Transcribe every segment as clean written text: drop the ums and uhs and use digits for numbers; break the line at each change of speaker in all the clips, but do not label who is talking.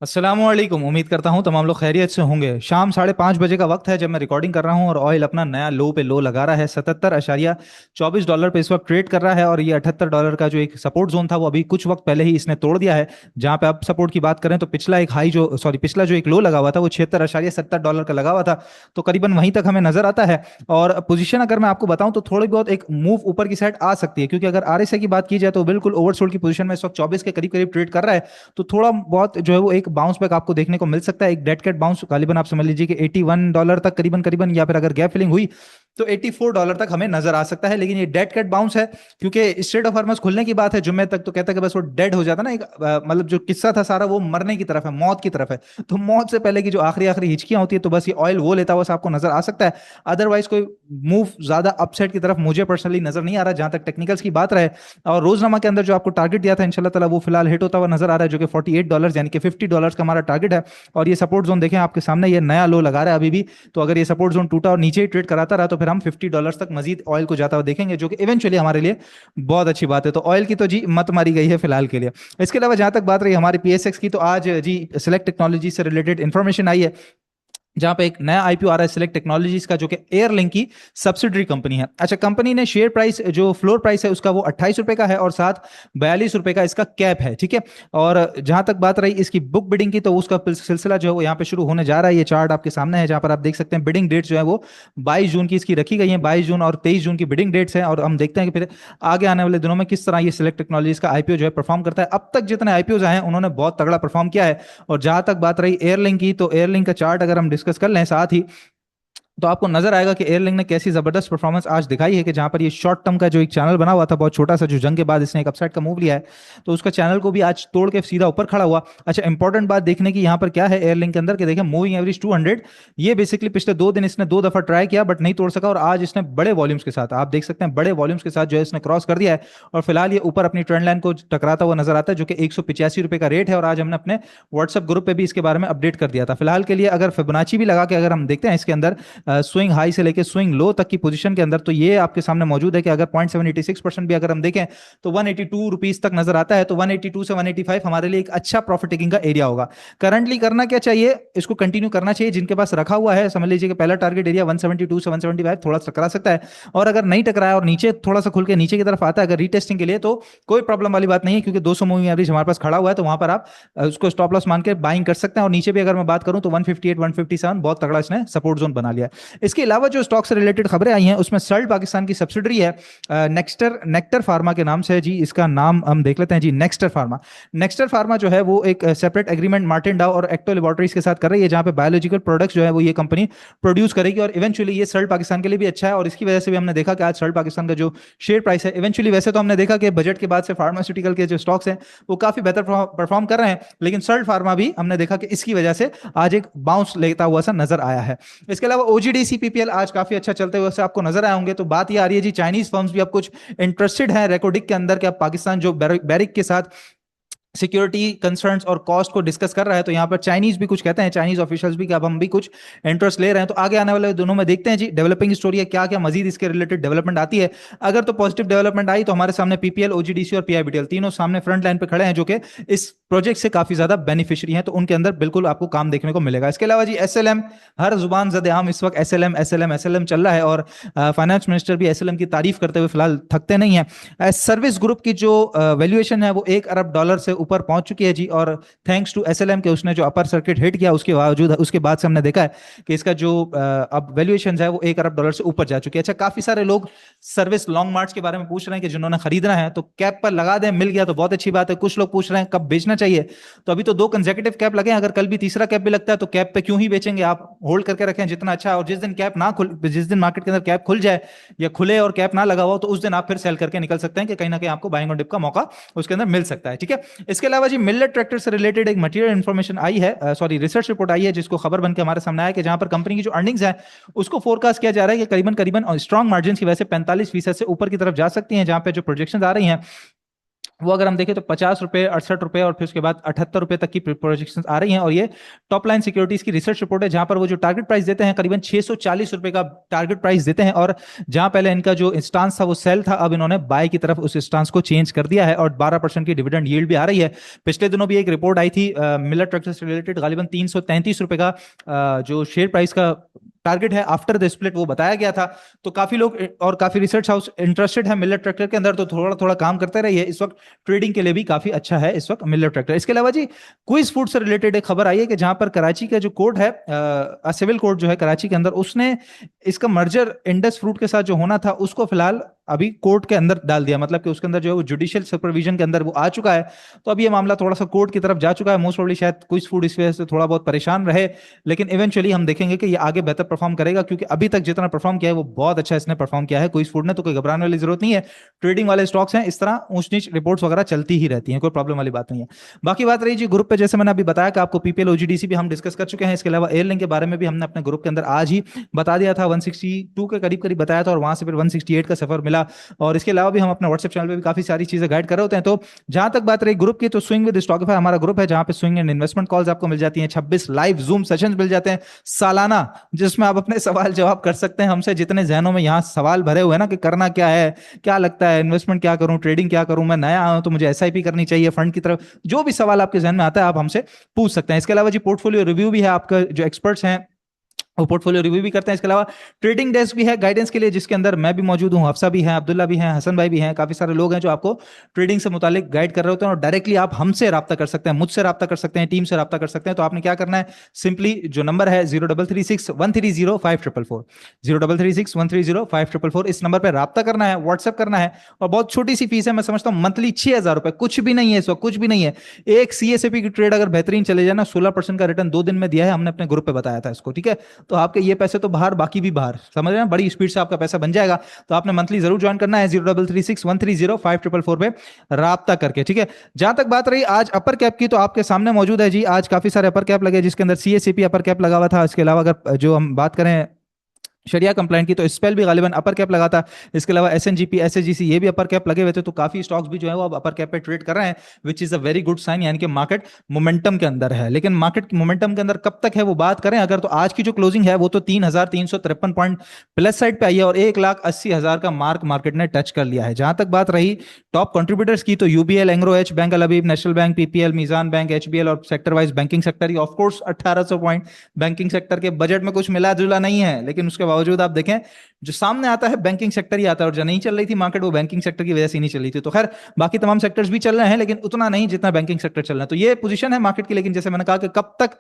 अस्सलामुअलैकुम। उम्मीद करता हूँ तमाम लोग खैरियत से होंगे। शाम 5:30 बजे का वक्त है जब मैं रिकॉर्डिंग कर रहा हूँ और ऑयल अपना नया लो पे लो लगा रहा है। 77.24 डॉलर पे इस वक्त ट्रेड कर रहा है और ये $78 का जो एक सपोर्ट जोन था वो अभी कुछ वक्त पहले ही इसने तोड़ दिया है। जहाँ पे अब सपोर्ट की बात करें तो पिछला जो एक लो लगा हुआ था वो $76.70 का लगा हुआ था। तो करीबन वहीं तक हमें नजर आता है। और पोजीशन अगर मैं आपको बताऊं तो थोड़ी बहुत एक मूव ऊपर की साइड आ सकती है, क्योंकि अगर आरएसआई की बात की जाए तो बिल्कुल ओवरसोल्ड की पोजीशन में इस वक्त 24 के करीब करीब ट्रेड कर रहा है। तो थोड़ा बहुत जो है वो एक बाउंस बैक आपको देखने को मिल सकता है। एक डेड कैट बाउंस गालिबन आप समझ लीजिए कि $81 तक करीबन करीबन, या फिर अगर गैप फिलिंग हुई तो $84 तक हमें नजर आ सकता है। लेकिन ये डेड कैट बाउंस है, क्योंकि स्ट्रेट ऑफ हॉर्मस खुलने की बात है जुम्मे तक, तो कहता है कि बस वो डेड हो जाता ना एक मतलब जो किस्सा था सारा वो मरने की तरफ है, मौत की तरफ है। तो मौत से पहले की जो आखिरी आखिरी हिचकियां होती है तो बस ये ऑयल वो लेता हुआ आपको नजर आ सकता है। अदरवाइज कोई मूव ज्यादा अपसाइड की तरफ मुझे पर्सनली नजर नहीं आ रहा जहां तक टेक्निकल्स की बात रहे। और रोजनामा के अंदर जो आपको टारगेट दिया था इंशाल्लाह ताला वो फिलहाल हिट होता हुआ नजर आ रहा है, जो कि $48 यानी कि $50 का हमारा टारगेट है। और ये सपोर्ट जोन देखें आपके सामने, ये नया लो लगा रहा है अभी भी। तो अगर ये सपोर्ट जोन टूटा और नीचे ही ट्रेड कराता रहा तो फिर हम $50 तक मजीद ऑयल को जाता हुआ देखेंगे, जो कि इवेंचुअली हमारे लिए बहुत अच्छी बात है। तो ऑयल की तो जी मत मारी गई है फिलहाल के लिए। इसके अलावा जहां तक बात रही हमारी पीएसएक्स की, तो आज जी सिलेक्ट टेक्नोलॉजी से रिलेटेड इंफॉर्मेशन आई है जहां पे एक नया आईपीओ आ रहा है सिलेक्ट टेक्नोलॉजीज का, जो कि एयरलिंक की सब्सिडरी कंपनी है। अच्छा, कंपनी ने शेयर प्राइस जो फ्लोर प्राइस है उसका वो ₹28 का है और साथ ₹42 का इसका कैप है, ठीक है। और जहां तक बात रही इसकी बुक बिडिंग की, तो उसका सिलसिला जो है वो यहाँ पे शुरू होने जा रहा है। ये चार्ट आपके सामने है जहां पर आप देख सकते हैं बिडिंग डेट जो है वो 22 जून की इसकी रखी गई है। 22 जून और 23 जून की बिडिंग डेट्स हैं। और हम देखते हैं कि फिर आगे आने वाले दिनों में किस तरह ये सिलेक्ट टेक्नोलॉजीज का आईपीओ जो है परफॉर्म करता है। अब तक जितने आईपीओ आए हैं उन्होंने बहुत तगड़ा परफॉर्म किया है। और जहां तक बात रही एयरलिंक की, तो एयरलिंक का चार्ट अगर हम डिस्कस कर लें साथ ही, तो आपको नजर आएगा कि एयरलिंक ने कैसी जबरदस्त परफॉर्मेंस आज दिखाई है। कि जहां पर ये शॉर्ट टर्म का जो एक चैनल बना हुआ था बहुत छोटा सा, जो जंग के बाद इसने एक अपसाइड का मूव लिया है, तो उसका चैनल को भी आज तोड़ के सीधा ऊपर खड़ा हुआ। अच्छा, इंपॉर्टेंट बात देखने की यहाँ पर क्या है एयरलिंक के अंदर, कि देखें मूविंग एवरेज 200, ये बेसिकली पिछले 2 दिन इसने 2 दफा ट्राई किया बट नहीं तोड़ सका। और आज इसने बड़े वॉल्यूम्स के साथ, आप देख सकते हैं बड़े वॉल्यूम्स के साथ जो है इसने क्रॉस कर दिया है। और फिलहाल ये ऊपर अपनी ट्रेंड लाइन को टकराता हुआ नजर आता है, जो कि ₹185 का रेट है। और आज हमने अपने व्हाट्सएप ग्रुप पे भी इसके बारे में अपडेट कर दिया था। फिलहाल के लिए अगर फिबोनाची भी लगा के अगर हम देखते हैं इसके अंदर स्विंग हाई से लेके स्विंग लो तक की पोजीशन के अंदर, तो ये आपके सामने मौजूद है कि अगर 0.786% भी अगर हम देखें तो ₹182 तक नजर आता है। तो 182 से 185 हमारे लिए एक अच्छा प्रॉफिट टेकिंग का एरिया होगा। करंटली करना क्या चाहिए, इसको कंटिन्यू करना चाहिए। जिनके पास रखा हुआ है समझ लीजिए कि पहला टारगेट एरिया 172 से 175 थोड़ा सा टकरा सकता है। और अगर नहीं टकराया और नीचे थोड़ा सा खुल के नीचे की तरफ आता है अगर रीटेस्टिंग के लिए, तो कोई प्रॉब्लम वाली बात नहीं है, क्योंकि 200 मूविंग एवरेज हमारे पास खड़ा हुआ है। तो वहां पर आप उसको स्टॉप लॉस मान के बाइंग कर सकते हैं। और नीचे भी अगर मैं बात करूं तो 158 157 बहुत तगड़ा इसने सपोर्ट जोन बना लिया है। इसके अलावा जो स्टॉक से रिलेटेड खबरें आई हैं उसमें सर्ल्ट पाकिस्तान की सब्सिडरी है नेक्स्टर नेक्टर फार्मा के नाम से है जी। इसका नाम हम देख लेते हैं जी, नेक्स्टर फार्मा। नेक्स्टर फार्मा जो है वो एक सेपरेट एग्रीमेंट मार्टिन डाउ और एक्टो लेबोरेटरीज के साथ कर रही है, जहां पे बायोलॉजिकल प्रोडक्ट्स जो है वो ये कंपनी प्रोड्यूस करेगी। और इवेंचुअली ये सर्ल्ट पाकिस्तान के लिए भी अच्छा है। और इसकी वजह से भी हमने देखा कि आज सर्ल्ट पाकिस्तान का जो शेयर प्राइस है, इवेंचुअली वैसे तो हमने देखा कि बजट के बाद से फार्मास्यूटिकल के जो स्टॉक्स हैं वो काफी बेहतर परफॉर्म कर रहे हैं, लेकिन सर्ल्ट फार्मा भी हमने देखा कि इसकी वजह से आज एक बाउंस लेता हुआ सा नजर आया है। इसके अलावा ओजीडीसी पीपीएल आज काफी अच्छा चलते हुए आपको नजर आए होंगे। तो बात ये आ रही है जी, चाइनीज फर्म्स भी अब कुछ इंटरेस्टेड हैं रेकोडिक के अंदर, कि अब पाकिस्तान जो बैरिक के साथ सिक्योरिटी कंसर्न्स और कॉस्ट को डिस्कस कर रहा है, तो यहाँ पर चाइनीज भी कुछ कहते हैं, चाइनीज ऑफिशियल्स भी, कि अब हम भी कुछ इंटरेस्ट ले रहे हैं। तो आगे आने वाले दोनों में देखते हैं जी डेवलपिंग स्टोरी है, क्या क्या मजीद इसके रिलेटेड डेवलपमेंट आती है। अगर तो पॉजिटिव डेवलपमेंट आई तो हमारे सामने पीपीएल, ओजीडीसी और पीआईबीटीएल तीनों सामने फ्रंट लाइन पे खड़े हैं, जो कि इस प्रोजेक्ट से काफी ज्यादा बेनिफिशियरी हैं। तो उनके अंदर बिल्कुल आपको काम देखने को मिलेगा। इसके अलावा जी एसएलएम, हर जुबान जद आम इस वक्त एसएलएम एसएलएम एसएलएम चल रहा है। और फाइनेंस मिनिस्टर भी एसएलएम की तारीफ करते हुए फिलहाल थकते नहीं है। सर्विस ग्रुप की जो वैल्यूएशन है वो $1 अरब से ऊपर पहुंच चुकी है जी। और थैंक्स टू एसएलएम के उसने जो अपर सर्किट हिट किया उसके बावजूद, उसके बाद से हमने देखा है कि इसका जो अब वैल्यूएशन है वो $1 अरब से ऊपर जा चुकी है। अच्छा, काफी सारे लोग सर्विस लॉन्ग मार्च के बारे में पूछ रहे हैं कि जिन्होंने खरीदना है तो कैप पर लगा दें, मिल गया तो बहुत अच्छी बात है। कुछ लोग पूछ रहे हैं कब बेचना चाहिए। तो अभी तो 2 कंसेक्यूटिव कैप लगे हैं, अगर कल भी तीसरा कैप भी लगता है तो कैप पे क्यों ही बेचेंगे, आप होल्ड करके रखें जितना अच्छा है। और जिस दिन कैप ना खुल जिस दिन मार्केट के अंदर कैप खुल जाए या खुले और कैप ना लगा हुआ, तो उस दिन आप फिर सेल करके निकल सकते हैं, कि कहीं ना कहीं आपको बाइंग और डिप का मौका उसके अंदर मिल सकता है, ठीक है। इसके अलावा जी मिलेट ट्रैक्टर से रिलेटेड एक मटेरियल इन्फॉर्मेशन आई है, सॉरी रिसर्च रिपोर्ट आई है, जिसको खबर बन के हमारे सामने आया कि जहां पर कंपनी की जो अर्निंग्स है उसको फोरकास्ट किया जा रहा है कि करीबन करीबन स्ट्रॉन्ग मार्जिन की वजह से 45% से ऊपर की तरफ जा सकती हैं, जहां पे जो प्रोजेक्शन आ रही हैं वो अगर हम देखें तो 50 रुपए, 68 रुपए और फिर उसके बाद 78 रुपए तक की प्रोजेक्शन आ रही हैं। और ये टॉप लाइन सिक्योरिटीज की रिसर्च रिपोर्ट है, जहां पर वो जो टारगेट प्राइस देते हैं करीबन 640 रुपए का टारगेट प्राइस देते हैं। और जहां पहले इनका जो स्टांस था वो सेल था, अब इन्होंने बाय की तरफ उस स्टांस को चेंज कर दिया है और 12% की डिविडेंड यील्ड भी आ रही है। पिछले दिनों भी एक रिपोर्ट आई थी मिलर ट्रैक्टर्स से रिलेटेड, गालिबन 333 रुपए का जो शेयर प्राइस का टारगेट है आफ्टर द स्प्लिट वो बताया गया था। तो काफी लोग और काफी रिसर्च हाउस इंटरेस्टेड है मिलर ट्रैक्टर के अंदर, तो थोड़ा थोड़ा काम करते रहिए। इस वक्त ट्रेडिंग के लिए भी काफी अच्छा है इस वक्त मिलर ट्रैक्टर। इसके अलावा जी क्विज फूड से रिलेटेड एक खबर आई है कि जहां पर कराची का जो कोर्ट है, सिविल कोर्ट जो है कराची के अंदर, उसने इसका मर्जर इंडस फ्रूट के साथ जो होना था उसको फिलहाल अभी कोर्ट के अंदर डाल दिया, मतलब कि उसके अंदर जो है वो जुडिशियल सुपरविजन के अंदर वो आ चुका है। तो अब ये मामला थोड़ा सा कोर्ट की तरफ जा चुका है। मोस्ट प्रोबब्ली शायद क्विज फूड इस वजह से थोड़ा बहुत परेशान रहे, लेकिन इवेंचुअली हम देखेंगे कि ये आगे बेहतर परफॉर्म करेगा, क्योंकि अभी तक जितना परफॉर्म किया है वो बहुत अच्छा इसने परफॉर्म किया है क्विज फूड ने। तो कोई घबराने वाली जरूरत नहीं है, ट्रेडिंग वाले स्टॉक्स हैं, इस तरह ऊंच नीच रिपोर्ट्स वगैरह चलती ही रहती हैं, कोई प्रॉब्लम वाली बात नहीं है। बाकी बात रही जी ग्रुप पे, जैसे मैंने अभी बताया कि आपको पीपीएल ओजीडीसी भी हम डिस्कस कर चुके हैं। इसके अलावा एयरलिंक के बारे में भी हमने अपने ग्रुप के अंदर आज ही बता दिया था, 162 के करीब करीब बताया था और वहां से फिर 168 का सफर मिला। और इसके अलावा भी हम अपने व्हाट्सएप चैनल पे भी काफी सारी चीजें गाइड कर रहे होते हैं। तो जहां तक बात रही ग्रुप की, तो स्विंग विद स्टॉकिफाई हमारा ग्रुप है, जहां पे स्विंग एंड इन्वेस्टमेंट कॉल्स आपको मिल जाती हैं, 26 लाइव जूम सेशंस मिल जाते हैं सालाना, जिसमें आप अपने सवाल जवाब कर सकते हैं हमसे। जितने जहनों में यहाँ सवाल भरे हुए हैं ना कि करना क्या है, क्या लगता है, इन्वेस्टमेंट क्या करूं, ट्रेडिंग क्या करूं, मैं नया आया हूं तो मुझे एसआईपी करनी चाहिए फंड की तरफ, जो भी सवाल आपके जहन में आता है आप हमसे पूछ सकते हैं। इसके अलावा जी पोर्टफोलियो रिव्यू भी है, आपका जो एक्सपर्ट्स हैं वो पोर्टफोलियो रिव्यू भी करते हैं। इसके अलावा ट्रेडिंग डेस्क भी है गाइडेंस के लिए, जिसके अंदर मैं भी मौजूद हूं, हफ्सा भी है, अब्दुल्ला भी है, हसन भाई भी हैं, काफी सारे लोग हैं जो आपको ट्रेडिंग से मुतालिक गाइड कर रहे होते हैं। और डायरेक्टली आप हमसे रब्ता कर सकते हैं, मुझसे रब्ता कर सकते हैं, टीम से रब्ता कर सकते हैं। तो आपने क्या करना है, सिंपली जो नंबर है 0336 130 544, 0336 130 544, इस नंबर पर रब्ता करना है, व्हाट्सएप करना है। और बहुत छोटी सी फीस है, मैं समझता हूँ मंथली 6,000 रुपए, कुछ भी नहीं है इस वक्त, कुछ भी नहीं है। एक सीएसएपी की ट्रेड अगर बेहतरीन चले जाए ना, 16% का रिटर्न 2 दिन में दिया है, हमने अपने ग्रुप पे बताया था इसको, ठीक है। तो आपके ये पैसे तो बाहर, बाकी भी बाहर, समझ रहे हैं, बड़ी स्पीड से आपका पैसा बन जाएगा। तो आपने मंथली जरूर ज्वाइन करना है, 0336 130 544 पे राब्ता करके, ठीक है। जहां तक बात रही आज अपर कैप की, तो आपके सामने मौजूद है जी, आज काफी सारे अपर कैप लगे, जिसके अंदर सीएसएपी अपर कैप लगा हुआ था। इसके अलावा अगर जो हम बात करें शरिया कंप्लाइंट की, तो स्पेल भी गालिबन अपर कैप लगा था। इसके अलावा एसएनजीपी, एसएचजीसी, ये भी अपर कैप लगे हुए थे। तो काफी स्टॉक्स भी जो है वो अब अपर कैप पे ट्रेड कर रहे हैं, which is a very good sign, यानी कि मार्केट मोमेंटम के अंदर है। लेकिन मार्केट मोमेंटम के अंदर कब तक है वो बात करें अगर, तो आज की जो क्लोजिंग है वो तो 3,353 पॉइंट प्लस साइड पे आई है और 1,80,000 का मार्क मार्केट ने टच कर लिया है। जहां तक बात रही टॉप कंट्रीब्यूटर्स की, तो UBL, Engro H, bank Al Habib, national bank, PPL, Meezan bank, HBL और sector wise banking sector, of course 1,800 point banking sector के बजट में कुछ मिला जुला नहीं है, लेकिन उसके बावजूद आप देखें जो सामने आता है बैंकिंग सेक्टर ही आता है। और जो नहीं चल रही थी मार्केट वो बैंकिंग सेक्टर की वजह से नहीं चल रही थी। तो खैर बाकी तमाम सेक्टर्स भी चल रहे हैं, लेकिन उतना नहीं जितना बैंकिंग सेक्टर चल रहा है। तो ये पोजीशन है मार्केट की। लेकिन जैसे मैंने कहा कि कब तक,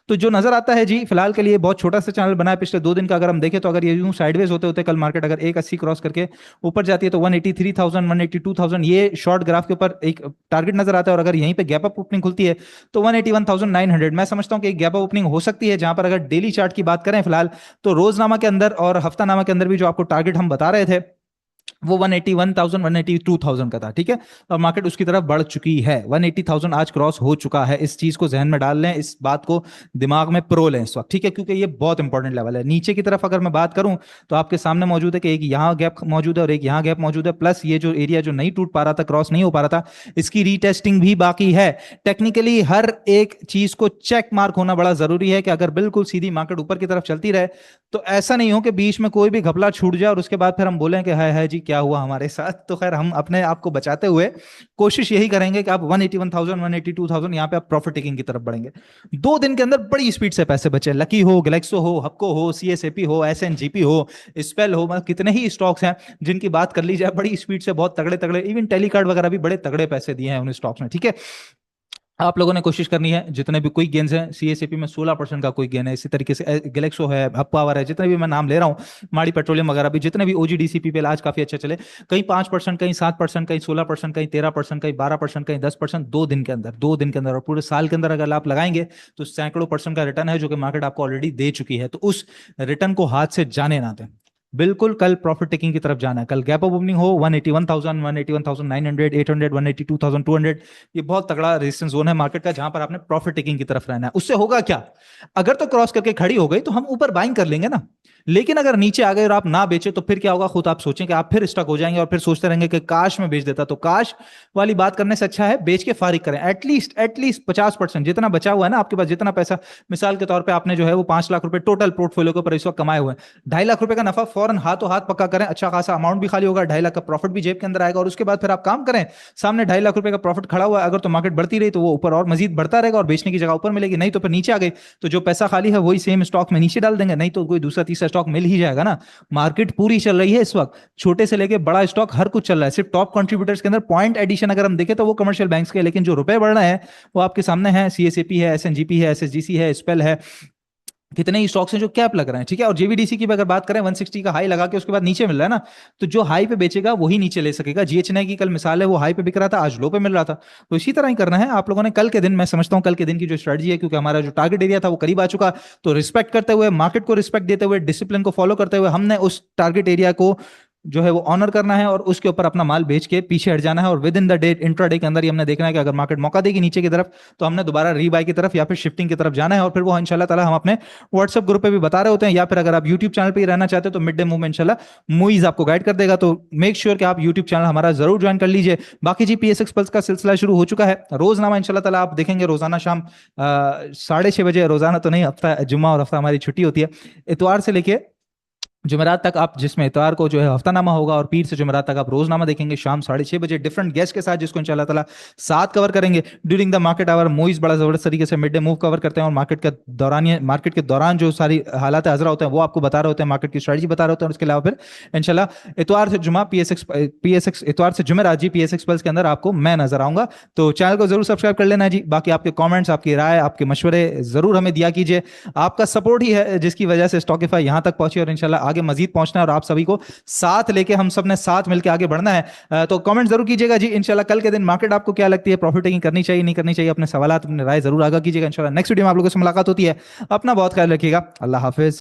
तो जो नजर आता है जी फिलहाल के लिए बहुत छोटा सा चैनल बना है पिछले 2 दिन का। अगर हम देखें तो अगर ये यूं साइडवेज होते होते कल मार्केट अगर 180 क्रॉस करके ऊपर जाती है तो 183,000, 182,000 ये शॉर्ट ग्राफ के ऊपर एक टारगेट नजर आता है। और अगर यहीं पे गैप अप ओपनिंग खुलती है तो 181,900 मैं समझता हूं कि एक गैप अप ओपनिंग हो सकती है। जहां पर अगर डेली चार्ट की बात करें फिलहाल, तो रोजनामा के अंदर और हफ्तानामा के अंदर भी जो आपको टारगेट हम बता रहे थे वो 181,000, 182,000 का था, ठीक है। और मार्केट उसकी तरफ बढ़ चुकी है, 180,000 आज क्रॉस हो चुका है। इस चीज को जहन में डाल लें, इस बात को दिमाग में प्रो लें इस वक्त, ठीक है, क्योंकि ये बहुत इंपॉर्टेंट लेवल है। नीचे की तरफ अगर मैं बात करूं तो आपके सामने मौजूद है कि एक यहाँ गैप मौजूद है और एक यहाँ गैप मौजूद है, प्लस ये जो एरिया जो नहीं टूट पा रहा था, क्रॉस नहीं हो पा रहा था, इसकी रीटेस्टिंग भी बाकी है। टेक्निकली हर एक चीज को चेक मार्क होना बड़ा जरूरी है कि अगर बिल्कुल सीधी मार्केट ऊपर की तरफ चलती रहे तो ऐसा नहीं हो कि बीच में कोई भी घपला छूट जाए और उसके बाद फिर हम बोलें कि हाय जी क्या हुआ हमारे साथ। तो खैर हम अपने आप को बचाते हुए कोशिश यही करेंगे कि आप 181,000, 182,000 यहाँ पे आप प्रॉफिट टेकिंग की तरफ बढ़ेंगे। 2 दिन के अंदर बड़ी स्पीड से पैसे बचे, लकी हो, गैलेक्सो हो, हपको हो, सीएसएपी हो, एसएनजीपी हो, स्पेल हो, मतलब कितने ही स्टॉक्स हैं जिनकी बात कर ली जाए बड़ी स्पीड से बहुत तगड़े तगड़े, इवन टेलीकार्ड वगैरह भी बड़े तगड़े पैसे दिए हैं उन स्टॉक्स में, ठीक है। आप लोगों ने कोशिश करनी है जितने भी क्विक गेन्स हैं, सीएसएपी में 16% का क्विक गेन है, इसी तरीके से गैलेक्सो है, हब पावर है, जितने भी मैं नाम ले रहा हूँ, माड़ी पेट्रोलियम वगैरह भी, जितने भी ओजीडीसीपी पे आज काफी अच्छे चले, कहीं 5%, कहीं 7%, कहीं 16%, कहीं 13%, कहीं 12%, कहीं 10%, 2 दिन के अंदर, 2 दिन के अंदर। और पूरे साल के अंदर अगर आप लगाएंगे तो सैकड़ों परसेंट का रिटर्न है, जो कि मार्केट आपको ऑलरेडी दे चुकी है। तो उस रिटर्न को हाथ से जाने ना दें, बिल्कुल कल प्रॉफिट टेकिंग की तरफ जाना है। कल गैप अप ओपनिंग हो 181,000, 181,900, 800, 182,200, ये बहुत तगड़ा रेजिस्टेंस जोन है मार्केट का, जहां पर आपने प्रॉफिट टेकिंग की तरफ रहना है। उससे होगा क्या, अगर तो क्रॉस करके खड़ी हो गई तो हम ऊपर बाइंग कर लेंगे ना, लेकिन अगर नीचे आ गए और आप ना बेचे तो फिर क्या होगा, खुद आप सोचें कि आप फिर स्टक हो जाएंगे और फिर सोचते रहेंगे कि काश में बेच देता। तो काश वाली बात करने से अच्छा है बेच के फारिग करें। एटलीस्ट 50% जितना बचा हुआ है ना आपके पास, जितना पैसा, मिसाल के तौर पे आपने जो है वो 5 लाख रुपए टोटल पोर्टफोलियो के ऊपर इस वक्त कमाए हुए हैं, 2.5 लाख रुपए का नफा फौरन हाथों हाथ पक्का करें। अच्छा खासा अमाउंट भी खाली होगा, 2.5 लाख का प्रॉफिट भी जेब के अंदर आएगा। और उसके बाद फिर आप काम करें, सामने 2.5 लाख रुपए का प्रॉफिट खड़ा हुआ है, अगर तो मार्केट बढ़ती रही तो वो ऊपर और मजीद बढ़ता रहेगा और बेचने की जगह ऊपर मिलेगी, नहीं तो फिर नीचे आ गई तो जो पैसा खाली है वही सेम स्टॉक में नीचे डाल देंगे, नहीं तो कोई दूसरा तीसरा स्टॉक मिल ही जाएगा ना। मार्केट पूरी चल रही है इस वक्त, छोटे से लेके बड़ा स्टॉक हर कुछ चल रहा है। सिर्फ टॉप कंट्रीब्यूटर्स के अंदर पॉइंट एडिशन अगर हम देखें तो वो कमर्शियल बैंक्स के, लेकिन जो रुपए बढ़ रहे हैं वो आपके सामने है, सीएसएपी है, एसएनजीपी है, एसएसजीसी है, स्पेल है, कितने ही स्टॉक्स हैं जो कैप लग रहे हैं, ठीक है। और जेवीडीसी की भी अगर बात करें, 160 का हाई लगा के उसके बाद नीचे मिल रहा है ना, तो जो हाई पे बेचेगा वही नीचे ले सकेगा। जीएचएनआई की कल मिसाल है, वो हाई पे बिक रहा था, आज लो पे मिल रहा था। तो इसी तरह ही करना है आप लोगों ने कल के दिन। मैं समझता हूं कल के दिन की जो स्ट्रेटजी है, क्योंकि हमारा जो टारगेट एरिया था वो करीब आ चुका, तो रिस्पेक्ट करते हुए, मार्केट को रिस्पेक्ट देते हुए, डिसिप्लिन को फॉलो करते हुए, हमने उस टारगेट एरिया को जो है वो ऑनर करना है और उसके ऊपर अपना माल बेच के पीछे हट जाना है। और with in the day, intraday के अंदर ही हमने देखना है कि अगर मार्केट मौका देगी नीचे की तरफ तो हमने दोबारा रीबाई की तरफ या फिर शिफ्टिंग की तरफ जाना है। और फिर वो इंशाल्लाह ताला हम अपने व्हाट्सएप ग्रुप पे भी बता रहे होते हैं, या फिर अगर आप यूट्यूब चैनल पे ही रहना चाहते हो तो मिड डे मूव में इंशाल्लाह मुइज आपको गाइड कर देगा। तो मेक श्योर कि आप यूट्यूब चैनल हमारा जरूर ज्वाइन कर लीजिए। बाकी जी, पीएसएक्स पल्स का सिलसिला शुरू हो चुका है, रोजनामा इंशाल्लाह ताला आप देखेंगे रोजाना शाम 6:30 बजे, रोजाना तो नहीं, हफ्ता जुम्मा और हफ्ता हमारी छुट्टी होती है, इतवार से लेके जुमेरात तक आप, जिसमें इतवार को जो है हफ्तानामा होगा और पीर से जुमेरात तक आप रोजनामा देखेंगे शाम 6:30 बजे डिफरेंट गेस्ट के साथ, जिसको इंशाल्लाह ताला साथ कवर करेंगे ड्यूरिंग द मार्केट आवर। मोइज बड़ा जबरदस्त तरीके से मिड डे मूव कवर करते हैं और मार्केट के दौरान जो सारी हालात हजरा होते हैं वो आपको बता रहे होते हैं, मार्केट की स्ट्रेटजी बता रहे होते हैं। और उसके अलावा फिर इंशाल्लाह इतवार से जुमा पीएसएक्स इतवार से जुमेरात जी पीएसएक्स पल्स के अंदर आपको मैं नजर आऊंगा। तो चैनल को जरूर सब्सक्राइब कर लेना है जी। बाकी आपके कमेंट्स, आपकी राय, आपके मशवरे जरूर हमें दिया कीजिए। आपका सपोर्ट ही है जिसकी वजह से स्टॉकिफाई यहां तक पहुंची और इंशाल्लाह आगे मजीद पहुंचना है और आप सभी को साथ लेके हम सब ने साथ मिलकर आगे बढ़ना है। तो कमेंट जरूर कीजिएगा जी। इंशाल्लाह कल के दिन मार्केट आपको क्या लगती है, प्रॉफिट टेकिंग करनी चाहिए नहीं करनी चाहिए, अपने सवाल अपने राय जरूर आगा कीजिएगा। इंशाल्लाह नेक्स्ट वीडियो में आप लोगों से मुलाकात होती है। अपना बहुत ख्याल रखिएगा। अल्लाह हाफिज।